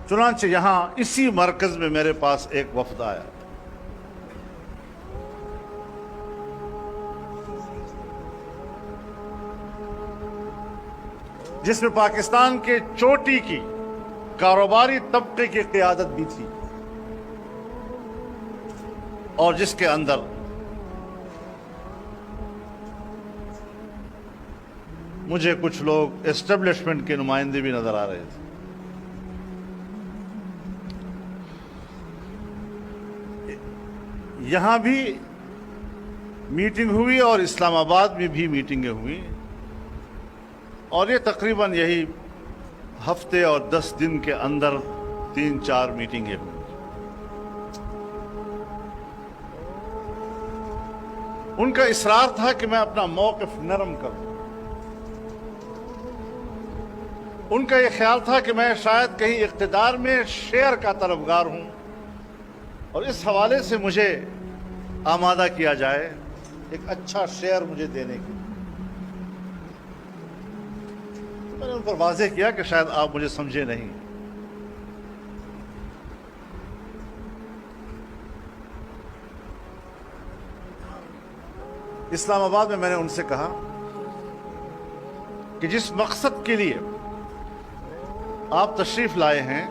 चुनांचे यहाँ इसी मरकज में मेरे पास एक वफद आया, जिसमें पाकिस्तान के चोटी की कारोबारी तबके की क़ियादत भी थी और जिसके अंदर मुझे कुछ लोग एस्टेब्लिशमेंट के नुमाइंदे भी नजर आ रहे थे। यहां भी मीटिंग हुई और इस्लामाबाद में भी मीटिंगें हुई और ये तकरीबन यही हफ्ते और 10 दिन के अंदर 3-4 मीटिंगें हुई। उनका इसरार था कि मैं अपना मौक़िफ़ नरम करूं। उनका यह ख्याल था कि मैं शायद कहीं इक़्तिदार में शेयर का तलबगार हूं और इस हवाले से मुझे आमादा किया जाए एक अच्छा शेयर मुझे देने की। तो मैंने उन पर वाज़ेह किया कि शायद आप मुझे समझे नहीं। इस्लामाबाद में मैंने उनसे कहा कि जिस मकसद के लिए आप तशरीफ लाए हैं,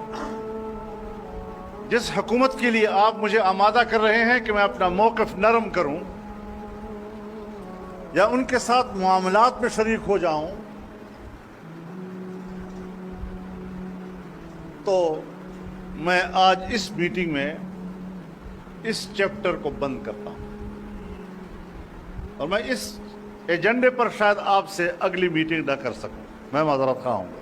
जिस हुकूमत के लिए आप मुझे आमादा कर रहे हैं कि मैं अपना मौक़िफ़ नरम करूं या उनके साथ मामलात में शरीक हो जाऊं, तो मैं आज इस मीटिंग में इस चैप्टर को बंद करता हूं और मैं इस एजेंडे पर शायद आपसे अगली मीटिंग न कर सकूं। मैं माजरत खा हूंगा।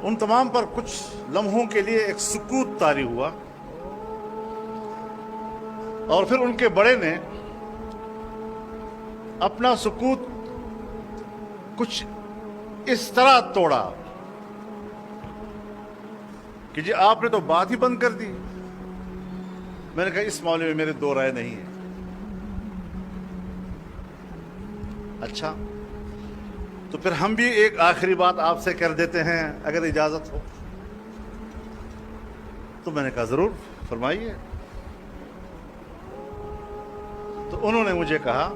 उन तमाम पर कुछ लम्हों के लिए एक सुकूत तारी हुआ और फिर उनके बड़े ने अपना सुकूत कुछ इस तरह तोड़ा कि जी आपने तो बात ही बंद कर दी। मैंने कहा इस मामले में मेरे दो राय नहीं है। अच्छा, तो फिर हम भी एक आखिरी बात आपसे कर देते हैं अगर इजाजत हो। तो मैंने कहा जरूर फरमाइए। तो उन्होंने मुझे कहा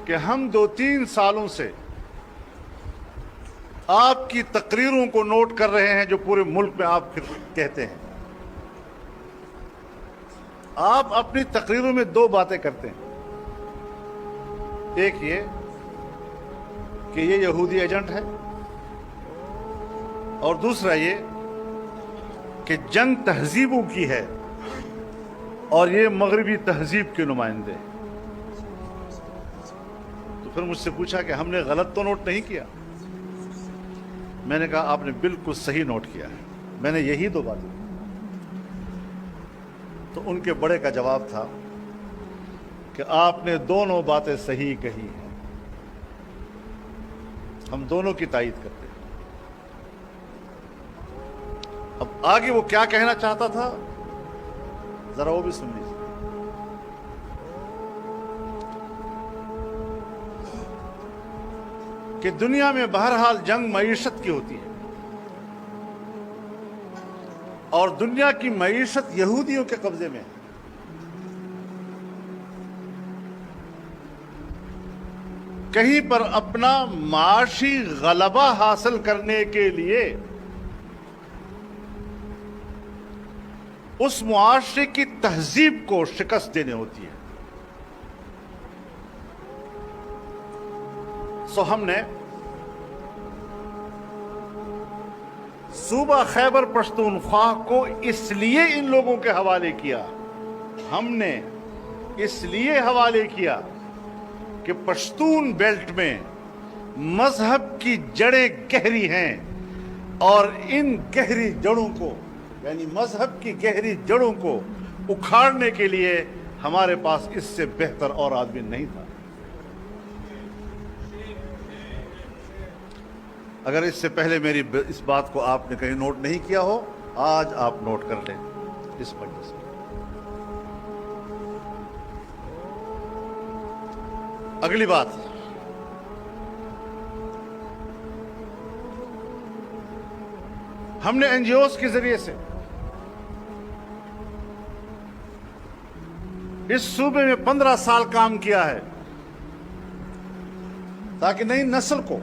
कि हम 2-3 सालों से आपकी तकरीरों को नोट कर रहे हैं जो पूरे मुल्क में आप फिर कहते हैं। आप अपनी तकरीरों में 2 बातें करते हैं। एक ये कि ये यहूदी एजेंट है और दूसरा ये कि जंग तहजीबों की है और ये मगरबी तहजीब के नुमाइंदे। तो फिर मुझसे पूछा कि हमने गलत तो नोट नहीं किया। मैंने कहा आपने बिल्कुल सही नोट किया है, मैंने यही 2 बातें। तो उनके बड़े का जवाब था कि आपने दोनों बातें सही कही हैं, हम दोनों की तायीद करते हैं। अब आगे वो क्या कहना चाहता था जरा वो भी सुन लीजिए। कि दुनिया में बहरहाल जंग मईशत की होती है और दुनिया की मईशत यहूदियों के कब्जे में है। कहीं पर अपना माशी गलबा हासिल करने के लिए उस मुआशरे की तहजीब को शिकस्त देनी होती है। सो हमने सूबा खैबर पख्तूनख्वा को इसलिए इन लोगों के हवाले किया, हमने इसलिए हवाले किया कि पश्तून बेल्ट में मजहब की जड़ें गहरी हैं और इन गहरी जड़ों को यानी मजहब की गहरी जड़ों को उखाड़ने के लिए हमारे पास इससे बेहतर और आदमी नहीं था। अगर इससे पहले मेरी इस बात को आपने कहीं नोट नहीं किया हो, आज आप नोट कर लें इस वजह से। अगली बात ہم نے NGOs کے ذریعے سے اس صوبے میں 15 سال کام کیا ہے تاکہ نئی نسل کو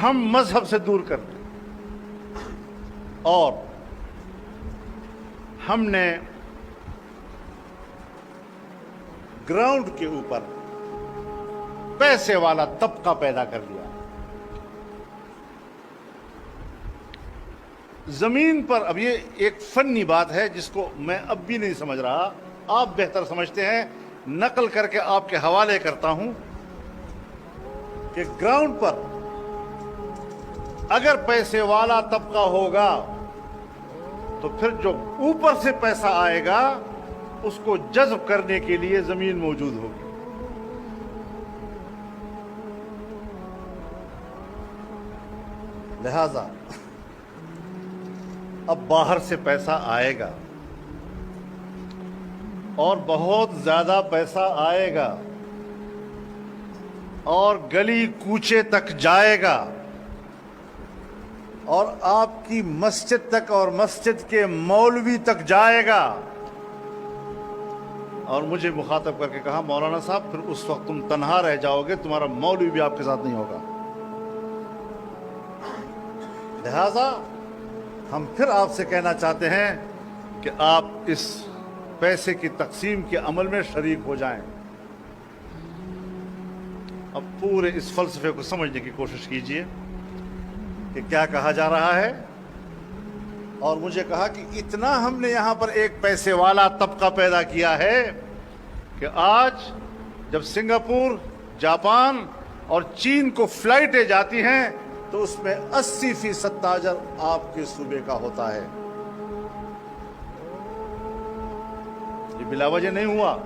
ہم مذہب سے دور کر دیں، اور ہم نے گراؤنڈ کے اوپر پیسے والا طبقہ پیدا کر لیا۔ زمین پر اب یہ ایک فنی بات ہے جس کو میں اب بھی نہیں سمجھ رہا، آپ بہتر سمجھتے ہیں، نقل کر کے آپ کے حوالے کرتا ہوں کہ گراؤنڈ پر اگر پیسے والا طبقہ ہوگا تو پھر جو اوپر سے پیسہ آئے گا اس کو جذب کرنے کے لیے زمین موجود ہوگی۔ لہذا اب باہر سے پیسہ آئے گا اور بہت زیادہ پیسہ آئے گا اور گلی کوچے تک جائے گا اور آپ کی مسجد تک اور مسجد کے مولوی تک جائے گا۔ اور مجھے مخاطب کر کے کہا، مولانا صاحب پھر اس وقت تم تنہا رہ جاؤ گے، تمہارا مولوی بھی آپ کے ساتھ نہیں ہوگا۔ لہذا ہم پھر آپ سے کہنا چاہتے ہیں کہ آپ اس پیسے کی تقسیم کے عمل میں شریک ہو جائیں۔ اب پورے اس فلسفے کو سمجھنے کی کوشش کیجئے کہ کیا کہا جا رہا ہے۔ اور مجھے کہا کہ اتنا ہم نے یہاں پر ایک پیسے والا طبقہ پیدا کیا ہے کہ آج جب سنگاپور، جاپان اور چین کو فلائٹیں جاتی ہیں تو اس میں 80% تاجر آپ کے صوبے کا ہوتا ہے۔ یہ بلا وجہ نہیں ہوا،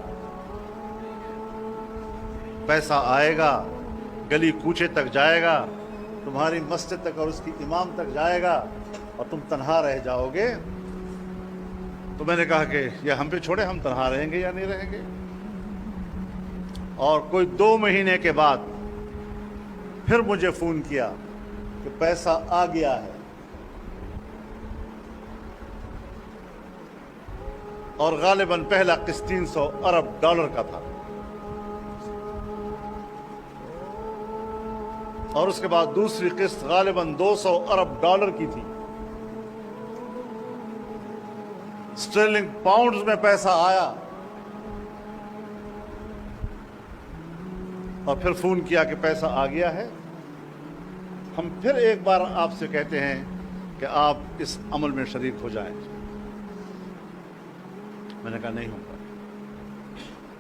پیسہ آئے گا، گلی کوچے تک جائے گا، تمہاری مسجد تک اور اس کی امام تک جائے گا اور تم تنہا رہ جاؤ گے۔ تو میں نے کہا کہ یہ ہم پہ چھوڑے، ہم تنہا رہیں گے یا نہیں رہیں گے۔ اور کوئی 2 مہینے کے بعد پھر مجھے فون کیا کہ پیسہ آ گیا ہے، اور غالباً پہلا قسط $300 ارب کا تھا، اور اس کے بعد دوسری قسط غالباً $200 ارب کی تھی۔ اسٹرلنگ پاؤنڈز میں پیسہ آیا، اور پھر فون کیا کہ پیسہ آ گیا ہے۔ ہم پھر ایک بار آپ سے کہتے ہیں کہ آپ اس عمل میں شریک ہو جائیں۔ میں نے کہا نہیں ہوں گا۔